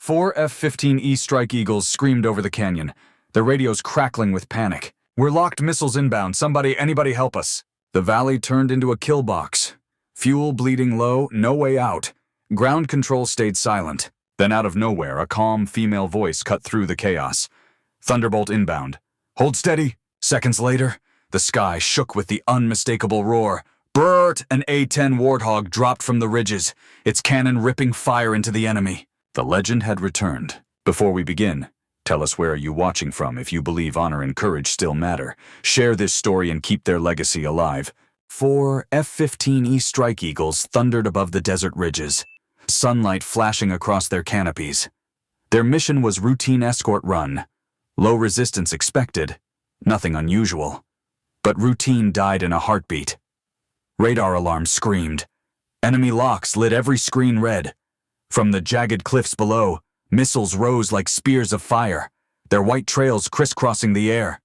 4 F-15E Strike Eagles screamed over the canyon, their radios crackling with panic. "We're locked missiles inbound. Anybody help us." The valley turned into a killbox. Fuel bleeding low, no way out. Ground control stayed silent. Then out of nowhere, a calm female voice cut through the chaos. "Thunderbolt inbound. Hold steady." Seconds later, the sky shook with the unmistakable roar. BRRRRT, an A-10 Warthog dropped from the ridges, its cannon ripping fire into the enemy. The legend had returned. Before we begin, tell us where are you watching from if you believe honor and courage still matter. Share this story and keep their legacy alive. 4 F-15E Strike Eagles thundered above the desert ridges, sunlight flashing across their canopies. Their mission was routine escort run. Low resistance expected, nothing unusual. But routine died in a heartbeat. Radar alarms screamed. Enemy locks lit every screen red. From the jagged cliffs below, missiles rose like spears of fire, their white trails crisscrossing the air.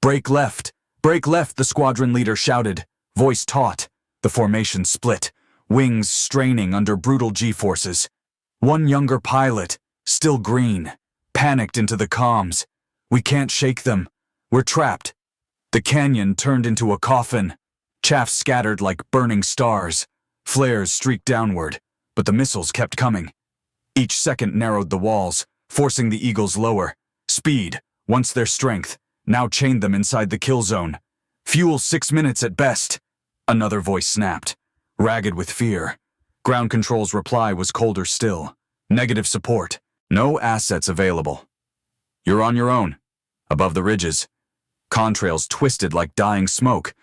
Break left, the squadron leader shouted, voice taut. The formation split, wings straining under brutal G-forces. One younger pilot, still green, panicked into the comms. "We can't shake them. We're trapped." The canyon turned into a coffin. Chaff scattered like burning stars. Flares streaked downward, but the missiles kept coming. Each second narrowed the walls, forcing the Eagles lower. Speed, once their strength, now chained them inside the kill zone. "Fuel 6 minutes at best." Another voice snapped, ragged with fear. Ground control's reply was colder still. Negative support. No assets available. "You're on your own." Above the ridges, contrails twisted like dying smoke.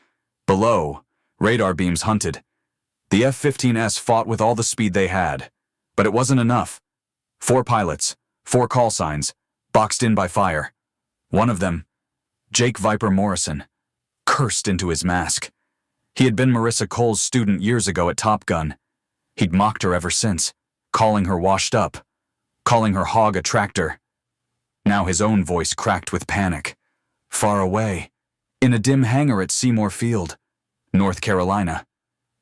Below, radar beams hunted. The F-15s fought with all the speed they had, but it wasn't enough. 4 pilots, 4 call signs, boxed in by fire. One of them, Jake Viper Morrison, cursed into his mask. He had been Marissa Cole's student years ago at Top Gun. He'd mocked her ever since, calling her washed up, calling her hog a tractor. Now his own voice cracked with panic. Far away, in a dim hangar at Seymour Field, North Carolina,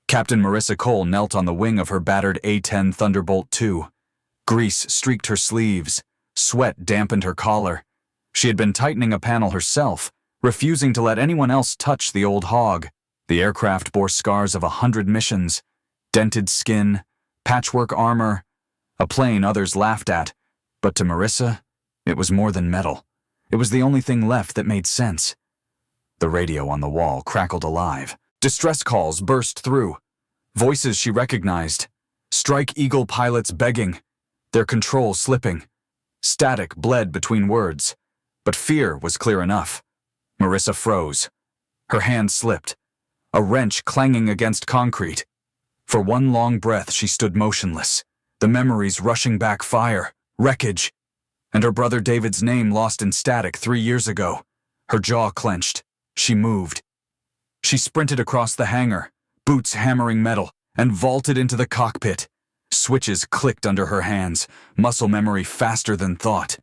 Captain Marissa Cole knelt on the wing of her battered A-10 Thunderbolt II. Grease streaked her sleeves, sweat dampened her collar. She had been tightening a panel herself, refusing to let anyone else touch the old hog. The aircraft bore scars of 100 missions, dented skin, patchwork armor, a plane others laughed at. But to Marissa, it was more than metal. It was the only thing left that made sense. The radio on the wall crackled alive. Distress calls burst through. Voices she recognized. Strike Eagle pilots begging, their control slipping. Static bled between words, but fear was clear enough. Marissa froze. Her hand slipped, a wrench clanging against concrete. For one long breath she stood motionless, the memories rushing back fire, wreckage, and her brother David's name lost in static 3 years ago. Her jaw clenched. She moved. She sprinted across the hangar, boots hammering metal, and vaulted into the cockpit. Switches clicked under her hands, muscle memory faster than thought.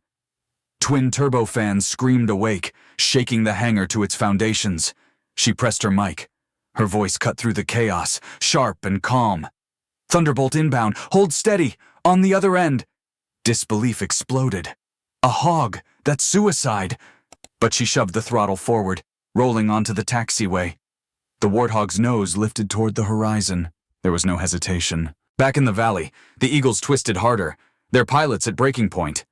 Twin turbofans screamed awake, shaking the hangar to its foundations. She pressed her mic. Her voice cut through the chaos, sharp and calm. "Thunderbolt inbound, hold steady, on the other end." Disbelief exploded. A hog, that's suicide. But she shoved the throttle forward, rolling onto the taxiway. The Warthog's nose lifted toward the horizon. There was no hesitation. Back in the valley, the Eagles twisted harder, their pilots at breaking point.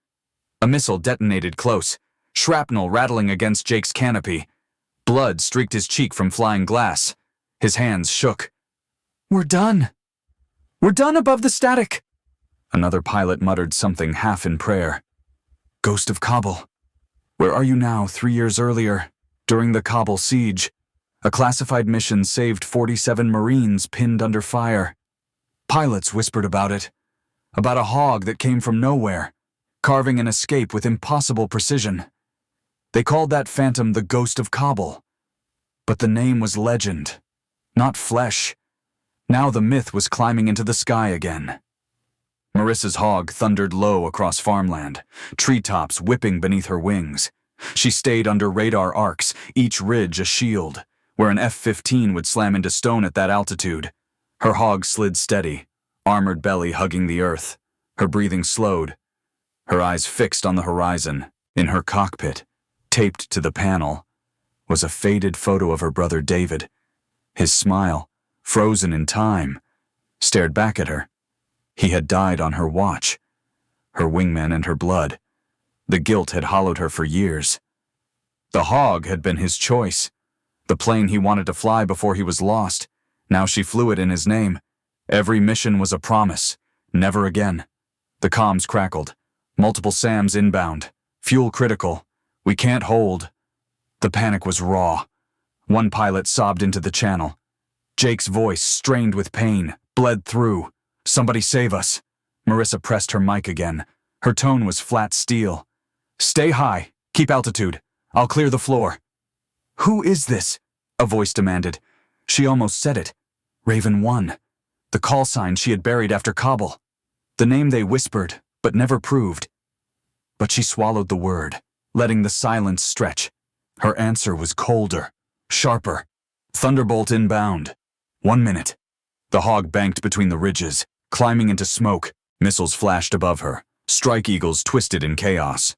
A missile detonated close, shrapnel rattling against Jake's canopy. Blood streaked his cheek from flying glass. His hands shook. "We're done. We're done above the static." Another pilot muttered something half in prayer. "Ghost of Kabul. Where are you now 3 years earlier, during the Kabul siege? A classified mission saved 47 Marines pinned under fire. Pilots whispered about it, about a hog that came from nowhere, carving an escape with impossible precision. They called that phantom the Ghost of Kabul. But the name was legend, not flesh. Now the myth was climbing into the sky again." Marissa's hog thundered low across farmland, treetops whipping beneath her wings. She stayed under radar arcs, each ridge a shield, where an F-15 would slam into stone at that altitude. Her hog slid steady, armored belly hugging the earth. Her breathing slowed. Her eyes fixed on the horizon. In her cockpit, taped to the panel, was a faded photo of her brother David. His smile, frozen in time, stared back at her. He had died on her watch. Her wingman and her blood. The guilt had hollowed her for years. The Hog had been his choice. The plane he wanted to fly before he was lost. Now she flew it in his name. Every mission was a promise. Never again. The comms crackled. Multiple SAMs inbound. Fuel critical. We can't hold. The panic was raw. One pilot sobbed into the channel. Jake's voice, strained with pain, bled through. Somebody save us. Marissa pressed her mic again. Her tone was flat steel. Stay high. Keep altitude. I'll clear the floor. Who is this? A voice demanded. She almost said it. Raven 1. The call sign she had buried after Kabul. The name they whispered, but never proved. But she swallowed the word, letting the silence stretch. Her answer was colder, sharper. Thunderbolt inbound. 1 minute. The Hog banked between the ridges, climbing into smoke. Missiles flashed above her. Strike eagles twisted in chaos.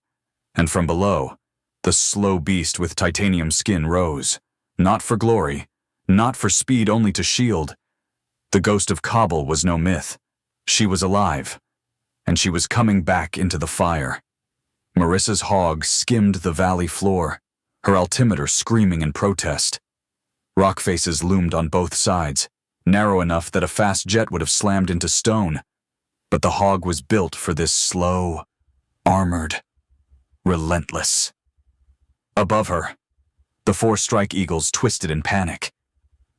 And from below, the slow beast with titanium skin rose. Not for glory, not for speed, only to shield. The ghost of Kabul was no myth. She was alive, and she was coming back into the fire. Marissa's Hog skimmed the valley floor, her altimeter screaming in protest. Rock faces loomed on both sides, narrow enough that a fast jet would have slammed into stone. But the Hog was built for this slow, armored, relentless. Above her, the 4 strike eagles twisted in panic.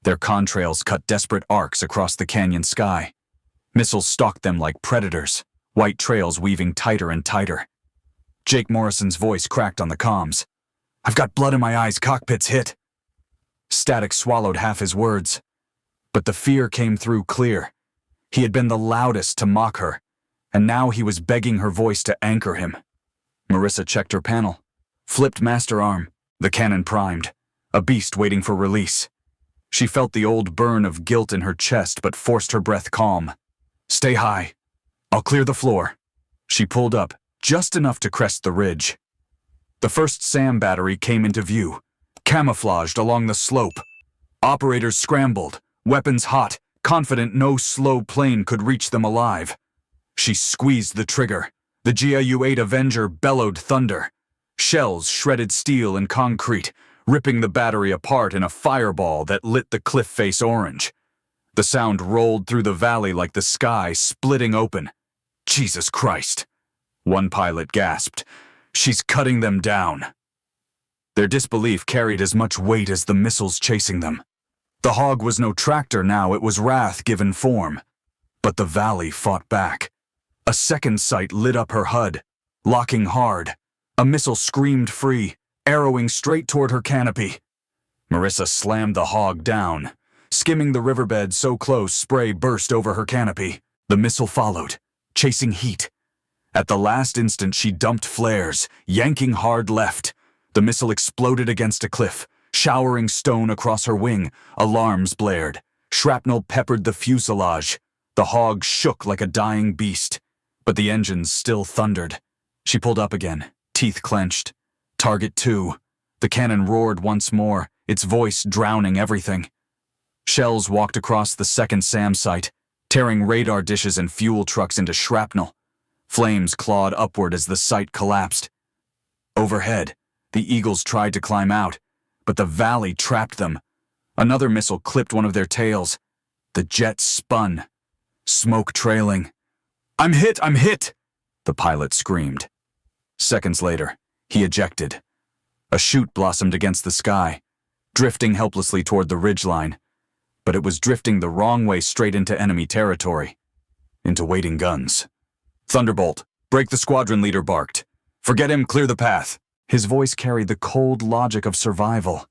Their contrails cut desperate arcs across the canyon sky. Missiles stalked them like predators, white trails weaving tighter and tighter. Jake Morrison's voice cracked on the comms. I've got blood in my eyes, cockpit's hit. Static swallowed half his words, but the fear came through clear. He had been the loudest to mock her, and now he was begging her voice to anchor him. Marissa checked her panel, flipped master arm, the cannon primed, a beast waiting for release. She felt the old burn of guilt in her chest but forced her breath calm. Stay high. I'll clear the floor. She pulled up, just enough to crest the ridge. The first SAM battery came into view, camouflaged along the slope. Operators scrambled, weapons hot, confident no slow plane could reach them alive. She squeezed the trigger. The GIU-8 Avenger bellowed thunder. Shells shredded steel and concrete, ripping the battery apart in a fireball that lit the cliff face orange. The sound rolled through the valley like the sky splitting open. Jesus Christ! One pilot gasped. She's cutting them down. Their disbelief carried as much weight as the missiles chasing them. The Hog was no tractor now, it was wrath given form. But the valley fought back. A second sight lit up her HUD, locking hard. A missile screamed free, arrowing straight toward her canopy. Marissa slammed the Hog down. Skimming the riverbed so close, spray burst over her canopy. The missile followed, chasing heat. At the last instant, she dumped flares, yanking hard left. The missile exploded against a cliff, showering stone across her wing. Alarms blared. Shrapnel peppered the fuselage. The Hog shook like a dying beast, but the engines still thundered. She pulled up again, teeth clenched. Target 2. The cannon roared once more, its voice drowning everything. Shells walked across the second SAM site, tearing radar dishes and fuel trucks into shrapnel. Flames clawed upward as the site collapsed. Overhead, the eagles tried to climb out, but the valley trapped them. Another missile clipped one of their tails. The jet spun, smoke trailing. I'm hit! I'm hit! The pilot screamed. Seconds later, he ejected. A chute blossomed against the sky, drifting helplessly toward the ridgeline. But it was drifting the wrong way straight into enemy territory, into waiting guns. Thunderbolt, break, the squadron leader barked. Forget him, clear the path. His voice carried the cold logic of survival.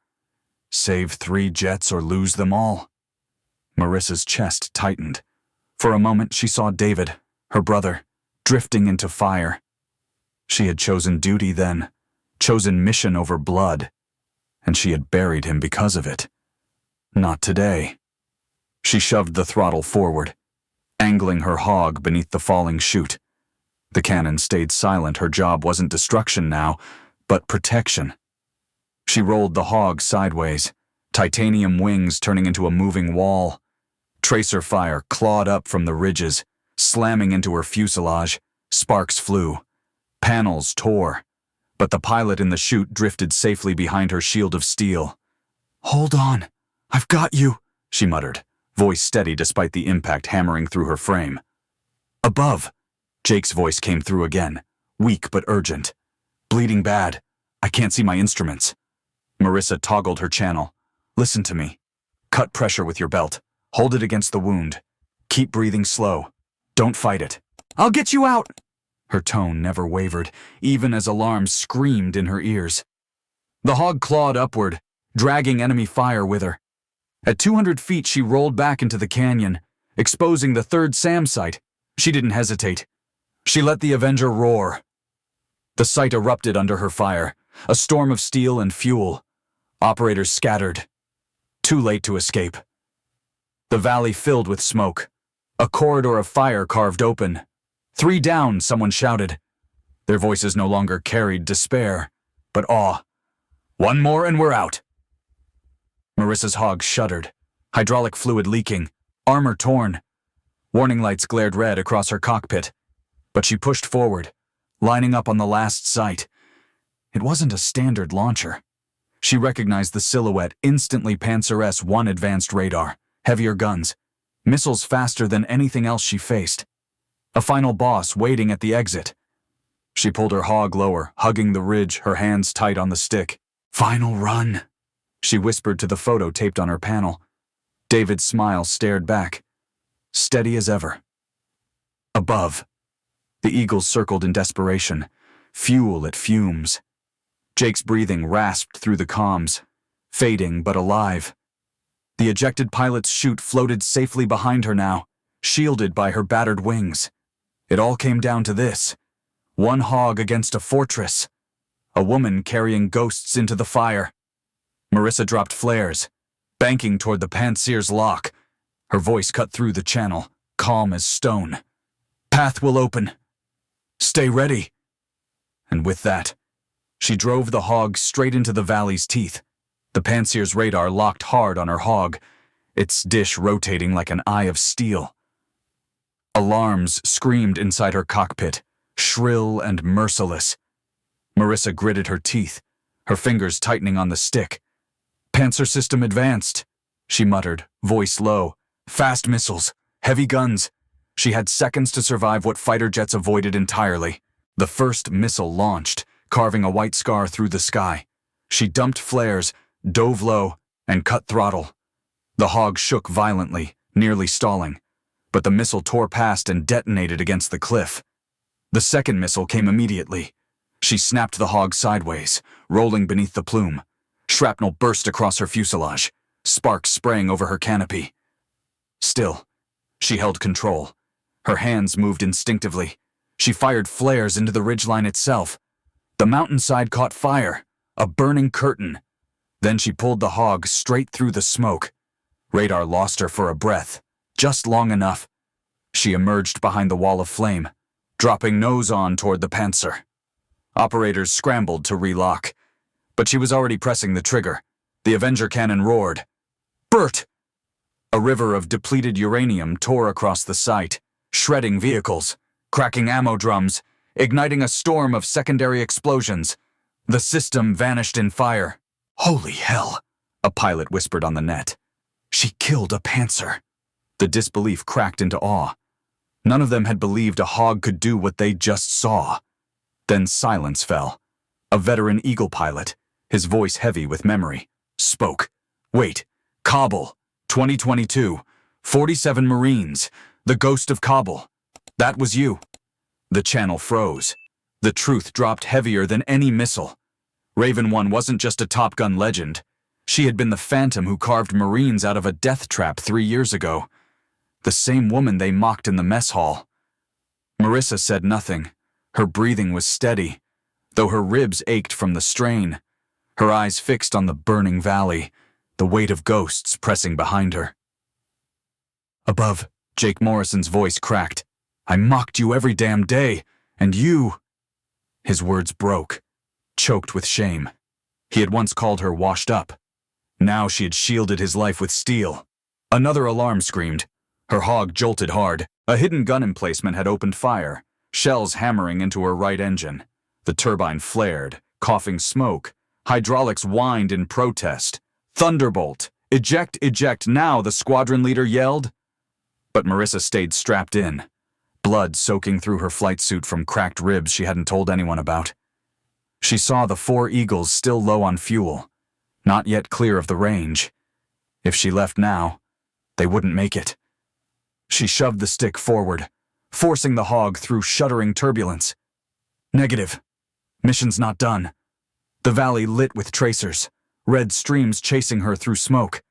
Save 3 jets or lose them all. Marissa's chest tightened. For a moment she saw David, her brother, drifting into fire. She had chosen duty then, chosen mission over blood, and she had buried him because of it. Not today. She shoved the throttle forward, angling her Hog beneath the falling chute. The cannon stayed silent. Her job wasn't destruction now, but protection. She rolled the hog sideways, titanium wings turning into a moving wall. Tracer fire clawed up from the ridges, slamming into her fuselage. Sparks flew. Panels tore. But the pilot in the chute drifted safely behind her shield of steel. "Hold on. I've got you," she muttered, voice steady despite the impact hammering through her frame. "Above." Jake's voice came through again, weak but urgent. "Bleeding bad. I can't see my instruments." Marissa toggled her channel. "Listen to me. Cut pressure with your belt. Hold it against the wound. Keep breathing slow. Don't fight it." "I'll get you out." Her tone never wavered, even as alarms screamed in her ears. The hog clawed upward, dragging enemy fire with her. At 200 feet, she rolled back into the canyon, exposing the third SAM site. She didn't hesitate. She let the Avenger roar. The site erupted under her fire, a storm of steel and fuel. Operators scattered. Too late to escape. The valley filled with smoke. A corridor of fire carved open. "3 down," someone shouted. Their voices no longer carried despair, but awe. "1 more and we're out." Marissa's hog shuddered, hydraulic fluid leaking, armor torn. Warning lights glared red across her cockpit, but she pushed forward, lining up on the last site. It wasn't a standard launcher. She recognized the silhouette instantly. Pancer S-1 advanced radar, heavier guns, missiles faster than anything else she faced. A final boss waiting at the exit. She pulled her hog lower, hugging the ridge, her hands tight on the stick. "Final run," she whispered to the photo taped on her panel. David's smile stared back, steady as ever. Above, the eagles circled in desperation, fuel at fumes. Jake's breathing rasped through the comms, fading but alive. The ejected pilot's chute floated safely behind her now, shielded by her battered wings. It all came down to this: 1 hog against a fortress. A woman carrying ghosts into the fire. Marissa dropped flares, banking toward the Pancer's lock. Her voice cut through the channel, calm as stone. "Path will open. Stay ready." And with that, she drove the hog straight into the valley's teeth. The Pancer's radar locked hard on her hog, its dish rotating like an eye of steel. Alarms screamed inside her cockpit, shrill and merciless. Marissa gritted her teeth, her fingers tightening on the stick. "Pancer system advanced," she muttered, voice low. "Fast missiles, heavy guns." She had seconds to survive what fighter jets avoided entirely. The first missile launched, carving a white scar through the sky. She dumped flares, dove low, and cut throttle. The hog shook violently, nearly stalling, but the missile tore past and detonated against the cliff. The second missile came immediately. She snapped the hog sideways, rolling beneath the plume. Shrapnel burst across her fuselage, sparks spraying over her canopy. Still, she held control. Her hands moved instinctively. She fired flares into the ridgeline itself. The mountainside caught fire, a burning curtain. Then she pulled the hog straight through the smoke. Radar lost her for a breath, just long enough. She emerged behind the wall of flame, dropping nose on toward the Pancer. Operators scrambled to relock, but she was already pressing the trigger. The Avenger cannon roared. "Bert!" A river of depleted uranium tore across the site, shredding vehicles, cracking ammo drums, igniting a storm of secondary explosions. The system vanished in fire. "Holy hell," a pilot whispered on the net. "She killed a Pancer." The disbelief cracked into awe. None of them had believed a hog could do what they just saw. Then silence fell. A veteran Eagle pilot, his voice heavy with memory, spoke. "Wait, Kabul, 2022, 47 Marines, the ghost of Kabul. That was you." The channel froze. The truth dropped heavier than any missile. Raven 1 wasn't just a Top Gun legend. She had been the phantom who carved Marines out of a death trap 3 years ago. The same woman they mocked in the mess hall. Marissa said nothing. Her breathing was steady, though her ribs ached from the strain. Her eyes fixed on the burning valley, the weight of ghosts pressing behind her. "Above," Jake Morrison's voice cracked. "I mocked you every damn day, And you... His words broke, choked with shame. He had once called her washed up. Now she had shielded his life with steel. Another alarm screamed. Her hog jolted hard. A hidden gun emplacement had opened fire, shells hammering into her right engine. The turbine flared, coughing smoke. Hydraulics whined in protest. Thunderbolt! Eject, eject now, the squadron leader yelled. But Marissa stayed strapped in, blood soaking through her flight suit from cracked ribs she hadn't told anyone about. She saw the 4 Eagles still low on fuel, not yet clear of the range. If she left now, they wouldn't make it. She shoved the stick forward, forcing the hog through shuddering turbulence. Negative. Mission's not done. The valley lit with tracers, red streams chasing her through smoke.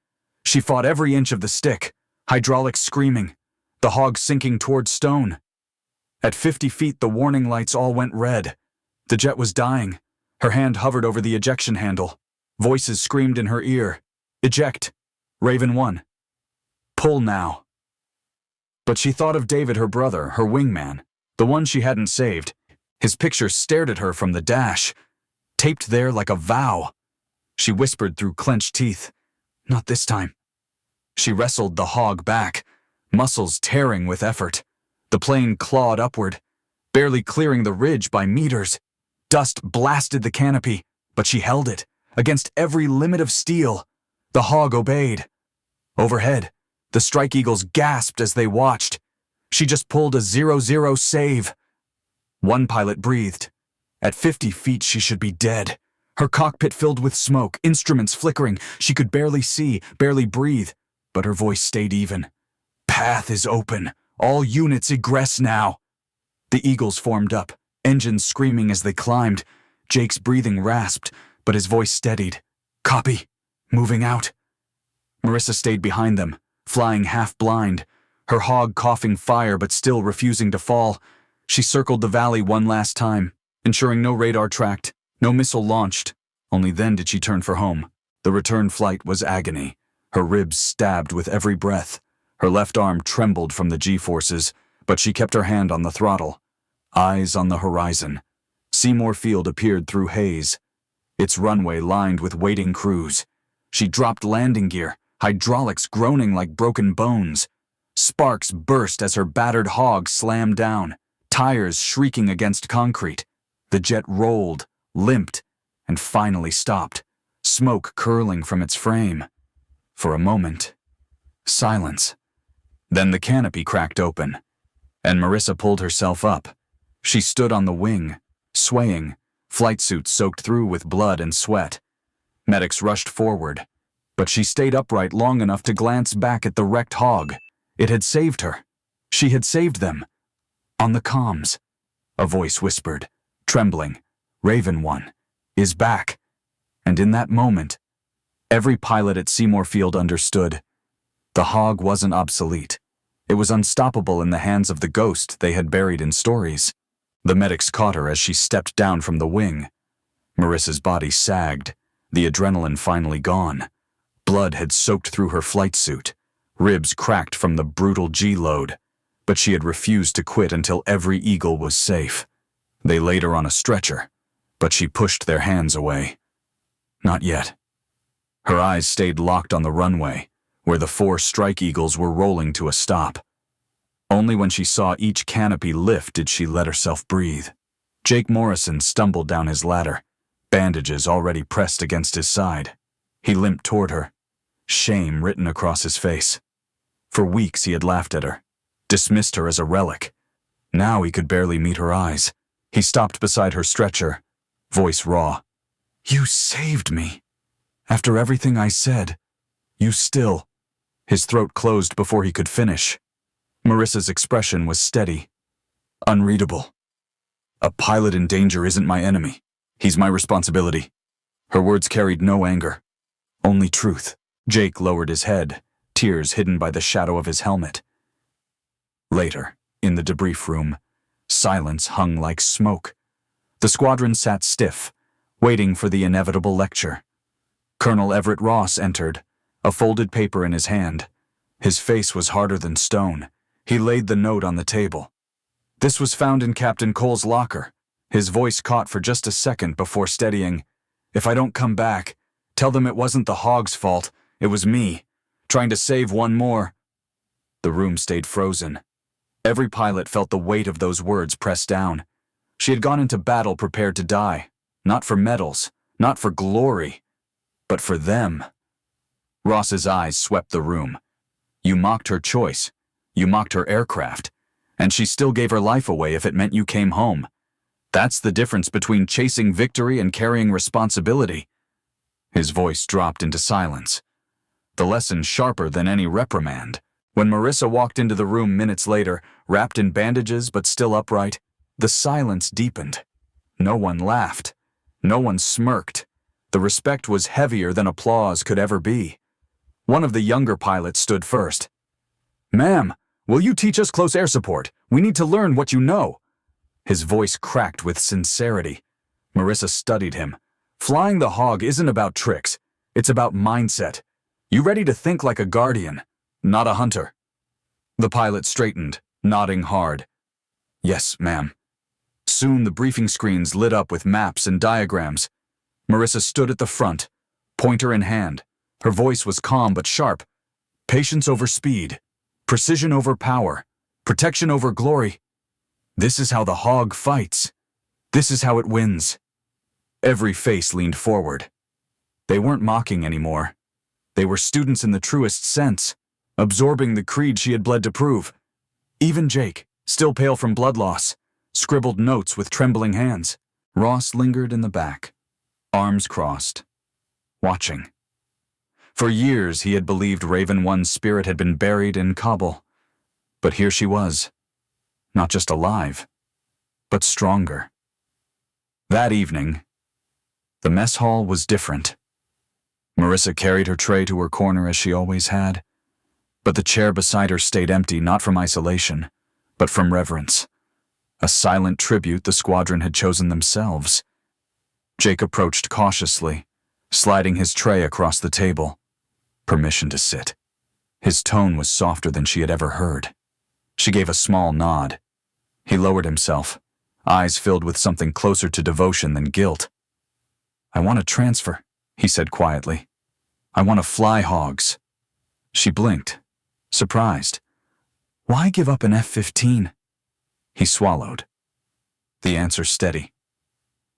She fought every inch of the stick, hydraulics screaming, the hog sinking toward stone. At 50 feet, the warning lights all went red. The jet was dying. Her hand hovered over the ejection handle. Voices screamed in her ear. Eject. Raven 1. Pull now. But she thought of David, her brother, her wingman, the one she hadn't saved. His picture stared at her from the dash, taped there like a vow. She whispered through clenched teeth, "Not this time." She wrestled the hog back, muscles tearing with effort. The plane clawed upward, barely clearing the ridge by meters. Dust blasted the canopy, but she held it, against every limit of steel. The hog obeyed. Overhead, the Strike Eagles gasped as they watched. She just pulled a 0-0 save. One pilot breathed. At 50 feet, she should be dead. Her cockpit filled with smoke, instruments flickering. She could barely see, barely breathe, but her voice stayed even. Path is open. All units egress now. The Eagles formed up, engines screaming as they climbed. Jake's breathing rasped, but his voice steadied. Copy. Moving out. Marissa stayed behind them, flying half blind, her hog coughing fire but still refusing to fall. She circled the valley one last time, ensuring no radar tracked, no missile launched. Only then did she turn for home. The return flight was agony, her ribs stabbed with every breath. Her left arm trembled from the G-forces, but she kept her hand on the throttle. Eyes on the horizon. Seymour Field appeared through haze, its runway lined with waiting crews. She dropped landing gear, hydraulics groaning like broken bones. Sparks burst as her battered hog slammed down, tires shrieking against concrete. The jet rolled, limped, and finally stopped, smoke curling from its frame. For a moment, silence. Then the canopy cracked open, and Marissa pulled herself up. She stood on the wing, swaying, flight suit soaked through with blood and sweat. Medics rushed forward, but she stayed upright long enough to glance back at the wrecked hog. It had saved her. She had saved them. On the comms, a voice whispered, trembling, Raven 1 is back. And in that moment, every pilot at Seymour Field understood. The hog wasn't obsolete. It was unstoppable in the hands of the ghost they had buried in stories. The medics caught her as she stepped down from the wing. Marissa's body sagged, the adrenaline finally gone. Blood had soaked through her flight suit, ribs cracked from the brutal G-load, but she had refused to quit until every Eagle was safe. They laid her on a stretcher, but she pushed their hands away. Not yet. Her eyes stayed locked on the runway, where the 4 Strike Eagles were rolling to a stop. Only when she saw each canopy lift did she let herself breathe. Jake Morrison stumbled down his ladder, bandages already pressed against his side. He limped toward her, shame written across his face. For weeks he had laughed at her, dismissed her as a relic. Now he could barely meet her eyes. He stopped beside her stretcher, voice raw. "You saved me. After everything I said, you still..." His throat closed before he could finish. Marissa's expression was steady, unreadable. "A pilot in danger isn't my enemy. He's my responsibility." Her words carried no anger, only truth. Jake lowered his head, tears hidden by the shadow of his helmet. Later, in the debrief room, silence hung like smoke. The squadron sat stiff, waiting for the inevitable lecture. Colonel Everett Ross entered, a folded paper in his hand. His face was harder than stone. He laid the note on the table. This was found in Captain Cole's locker. His voice caught for just a second before steadying. If I don't come back, tell them it wasn't the Hog's fault. It was me, trying to save one more. The room stayed frozen. Every pilot felt the weight of those words pressed down. She had gone into battle prepared to die, not for medals, not for glory, but for them. Ross's eyes swept the room. You mocked her choice. You mocked her aircraft. And she still gave her life away if it meant you came home. That's the difference between chasing victory and carrying responsibility. His voice dropped into silence. The lesson sharper than any reprimand. When Marissa walked into the room minutes later, wrapped in bandages but still upright, the silence deepened. No one laughed. No one smirked. The respect was heavier than applause could ever be. One of the younger pilots stood first. "Ma'am, will you teach us close air support? We need to learn what you know." His voice cracked with sincerity. Marissa studied him. Flying the Hog isn't about tricks. It's about mindset. You ready to think like a guardian, not a hunter? The pilot straightened, nodding hard. "Yes, ma'am." Soon the briefing screens lit up with maps and diagrams. Marissa stood at the front, pointer in hand. Her voice was calm but sharp. Patience over speed. Precision over power. Protection over glory. This is how the Hog fights. This is how it wins. Every face leaned forward. They weren't mocking anymore. They were students in the truest sense, absorbing the creed she had bled to prove. Even Jake, still pale from blood loss, scribbled notes with trembling hands. Ross lingered in the back, arms crossed, watching. For years he had believed Raven One's spirit had been buried in Kabul. But here she was, not just alive, but stronger. That evening, the mess hall was different. Marissa carried her tray to her corner as she always had, but the chair beside her stayed empty not from isolation, but from reverence. A silent tribute the squadron had chosen themselves. Jake approached cautiously, sliding his tray across the table. Permission to sit. His tone was softer than she had ever heard. She gave a small nod. He lowered himself, eyes filled with something closer to devotion than guilt. "I want to transfer," he said quietly. "I want to fly Hogs." She blinked, surprised. "Why give up an F-15? He swallowed. The answer steady.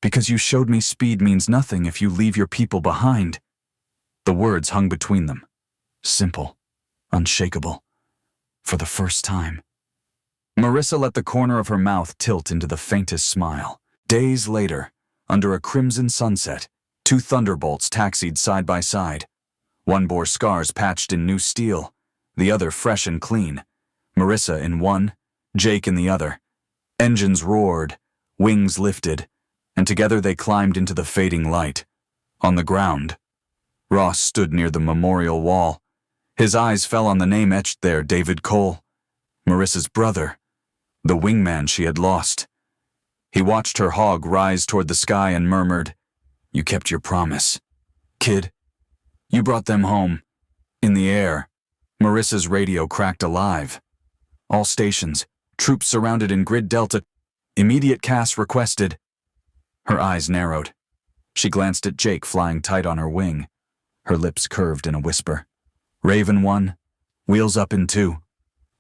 "Because you showed me speed means nothing if you leave your people behind." The words hung between them. Simple, unshakable. For the first time. Marissa let the corner of her mouth tilt into the faintest smile. Days later, under a crimson sunset, two Thunderbolts taxied side by side. One bore scars patched in new steel, the other fresh and clean. Marissa in one, Jake in the other. Engines roared, wings lifted, and together they climbed into the fading light. On the ground, Ross stood near the memorial wall. His eyes fell on the name etched there, David Cole, Marissa's brother, the wingman she had lost. He watched her Hog rise toward the sky and murmured, "You kept your promise. Kid, you brought them home." In the air, Marissa's radio cracked alive. All stations, troops surrounded in grid delta. Immediate CAS requested. Her eyes narrowed. She glanced at Jake flying tight on her wing. Her lips curved in a whisper. "Raven 1, wheels up in 2.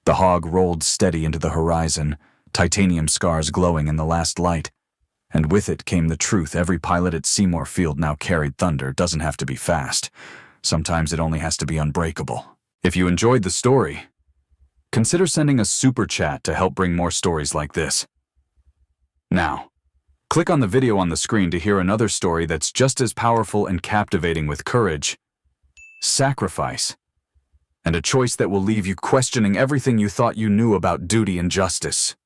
The Hog rolled steady into the horizon, titanium scars glowing in the last light. And with it came the truth every pilot at Seymour Field now carried: thunder doesn't have to be fast. Sometimes it only has to be unbreakable. If you enjoyed the story, consider sending a super chat to help bring more stories like this. Now, click on the video on the screen to hear another story that's just as powerful and captivating, with courage, sacrifice, and a choice that will leave you questioning everything you thought you knew about duty and justice.